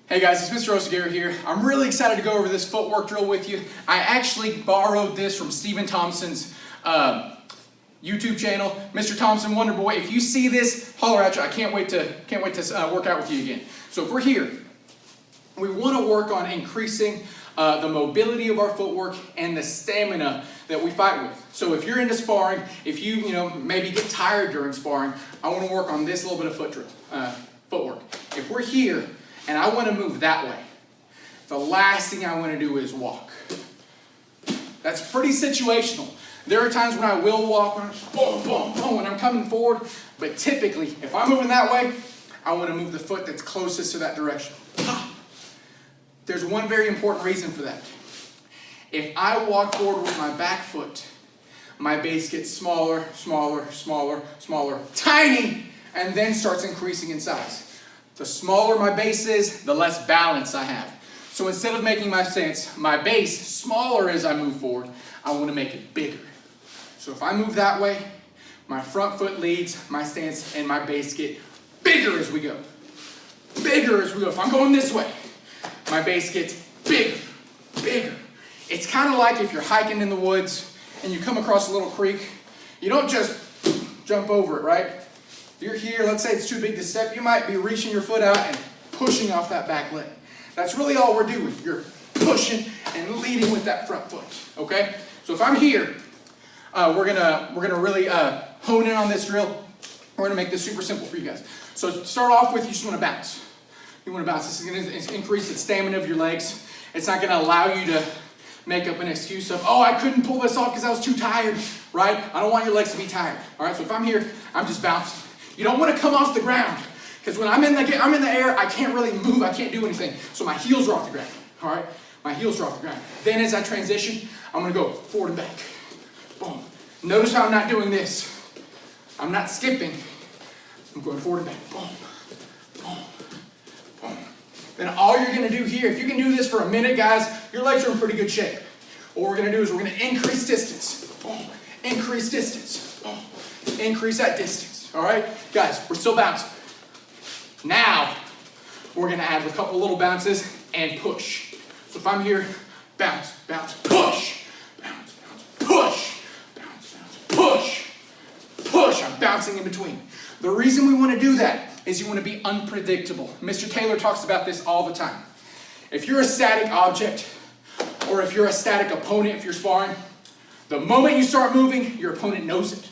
Hey guys, it's Mr. Osagara here. I'm really excited to go over this footwork drill with you. I actually borrowed this from Stephen Thompson's YouTube channel, Mr. Thompson Wonderboy. If you see this, holler at you. I can't wait to work out with you again. So if we're here, we want to work on increasing the mobility of our footwork and the stamina that we fight with. So if you're into sparring, if you maybe get tired during sparring, I want to work on this little bit of footwork. If we're here and I want to move that way, the last thing I want to do is walk. That's pretty situational. There are times when I will walk, boom, boom, boom, when I'm coming forward, but typically, if I'm moving that way, I want to move the foot that's closest to that direction. There's one very important reason for that. If I walk forward with my back foot, my base gets smaller, smaller, smaller, smaller, tiny, and then starts increasing in size. The smaller my base is, the less balance I have. So instead of making my stance, my base smaller as I move forward, I want to make it bigger. So if I move that way, my front foot leads, my stance and my base get bigger as we go. Bigger as we go. If I'm going this way, my base gets bigger, bigger. It's kind of like if you're hiking in the woods and you come across a little creek, you don't just jump over it, right? You're here, let's say it's too big to step, you might be reaching your foot out and pushing off that back leg. That's really all we're doing. You're pushing and leading with that front foot, okay? So if I'm here, we're gonna really hone in on this drill. We're gonna make this super simple for you guys. So to start off with, you just wanna bounce. You wanna bounce. This is gonna increase the stamina of your legs. It's not gonna allow you to make up an excuse of, oh, I couldn't pull this off because I was too tired, right? I don't want your legs to be tired, all right? So if I'm here, I'm just bouncing. You don't want to come off the ground, because when I'm in the air, I can't really move, I can't do anything. So my heels are off the ground, all right? My heels are off the ground. Then as I transition, I'm going to go forward and back. Boom. Notice how I'm not doing this. I'm not skipping. I'm going forward and back. Boom. Boom. Boom. Then all you're going to do here, if you can do this for a minute, guys, your legs are in pretty good shape. What we're going to do is we're going to increase distance. Boom. Increase distance. Boom. Increase that distance. All right, guys, we're still bouncing. Now, we're gonna add a couple little bounces and push. So if I'm here, bounce, bounce, push, bounce, bounce, push, bounce, bounce, push, push. I'm bouncing in between. The reason we wanna do that is you wanna be unpredictable. Mr. Taylor talks about this all the time. If you're a static object, or if you're a static opponent, if you're sparring, the moment you start moving, your opponent knows it.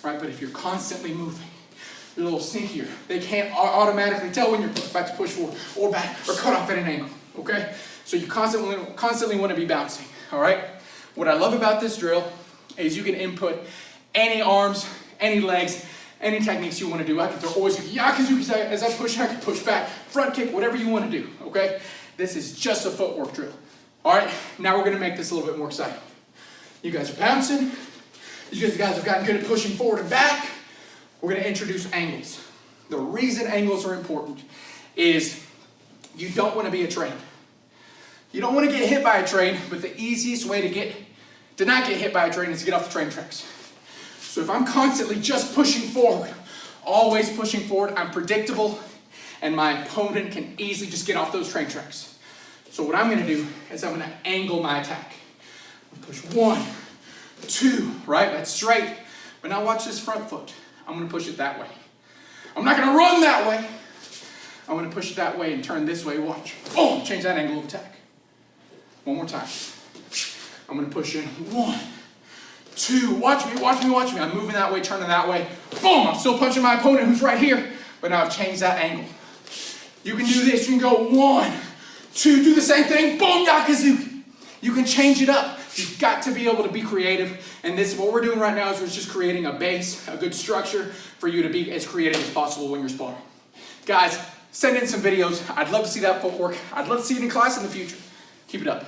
Right, but if you're constantly moving, you're a little sneakier. They can't automatically tell when you're about to push forward or back or cut off at an angle, okay? So you constantly want to be bouncing, all right? What I love about this drill is you can input any arms, any legs, any techniques you want to do. I can throw Yakuzuki as I push, I can push back, front kick, whatever you want to do, okay? This is just a footwork drill, all right? Now we're going to make this a little bit more exciting. You guys are bouncing. You guys have gotten good at pushing forward and back. We're going to introduce angles. The reason angles are important is you don't want to be a train. You don't want to get hit by a train, but the easiest way to not get hit by a train is to get off the train tracks. So if I'm constantly just pushing forward, always pushing forward, I'm predictable, and my opponent can easily just get off those train tracks. So what I'm going to do is I'm going to angle my attack. Push 1, 2, right? That's straight. But now watch this front foot. I'm going to push it that way. I'm not going to run that way. I'm going to push it that way and turn this way. Watch. Boom! Change that angle of attack. One more time. I'm going to push in 1, 2. Watch me, watch me, watch me. I'm moving that way, turning that way. Boom! I'm still punching my opponent who's right here. But now I've changed that angle. You can do this. You can go 1, 2. Do the same thing. Boom! Yakuzuki. You can change it up. You've got to be able to be creative, and this, what we're doing right now is we're just creating a base, a good structure for you to be as creative as possible when you're sparring. Guys, send in some videos. I'd love to see that footwork. I'd love to see it in class in the future. Keep it up.